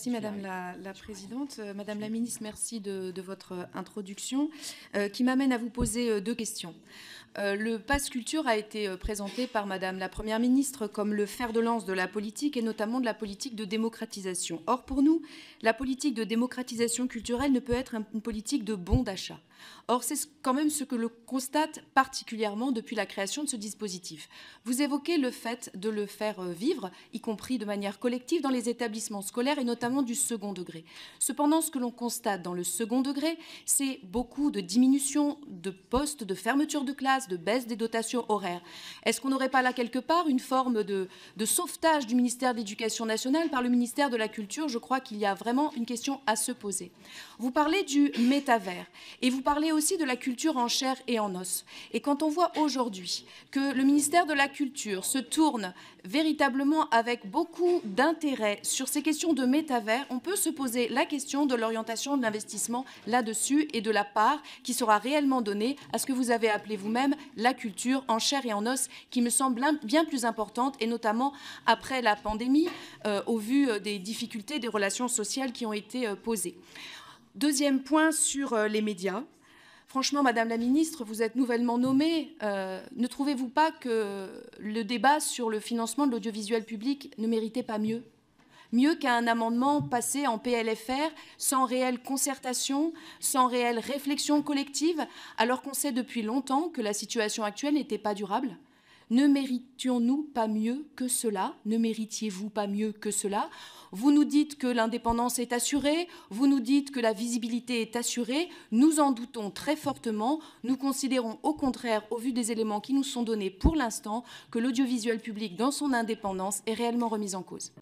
Merci Madame la Présidente. Madame la Ministre, merci de votre introduction qui m'amène à vous poser deux questions. Le Pass Culture a été présenté par Madame la Première ministre comme le fer de lance de la politique et notamment de la politique de démocratisation. Or, pour nous, la politique de démocratisation culturelle ne peut être une politique de bon d'achat. Or, c'est quand même ce que l'on constate particulièrement depuis la création de ce dispositif. Vous évoquez le fait de le faire vivre, y compris de manière collective, dans les établissements scolaires et notamment du second degré. Cependant, ce que l'on constate dans le second degré, c'est beaucoup de diminution de postes, de fermeture de classes, de baisse des dotations horaires. Est-ce qu'on n'aurait pas là quelque part une forme de sauvetage du ministère de l'Éducation nationale par le ministère de la Culture? Je crois qu'il y a vraiment une question à se poser. Vous parlez du métavers et vous parlez aussi de la culture en chair et en os. Et quand on voit aujourd'hui que le ministère de la Culture se tourne véritablement avec beaucoup d'intérêt sur ces questions de métavers, on peut se poser la question de l'orientation de l'investissement là-dessus et de la part qui sera réellement donnée à ce que vous avez appelé vous-même la culture en chair et en os, qui me semble bien plus importante, et notamment après la pandémie, au vu des difficultés des relations sociales qui ont été posées. Deuxième point sur les médias. Franchement, Madame la Ministre, vous êtes nouvellement nommée. Ne trouvez-vous pas que le débat sur le financement de l'audiovisuel public ne méritait pas mieux ? Mieux qu'un amendement passé en PLFR sans réelle concertation, sans réelle réflexion collective, alors qu'on sait depuis longtemps que la situation actuelle n'était pas durable? Ne méritions-nous pas mieux que cela? Ne méritiez-vous pas mieux que cela? Vous nous dites que l'indépendance est assurée, vous nous dites que la visibilité est assurée. Nous en doutons très fortement. Nous considérons au contraire, au vu des éléments qui nous sont donnés pour l'instant, que l'audiovisuel public, dans son indépendance, est réellement remis en cause.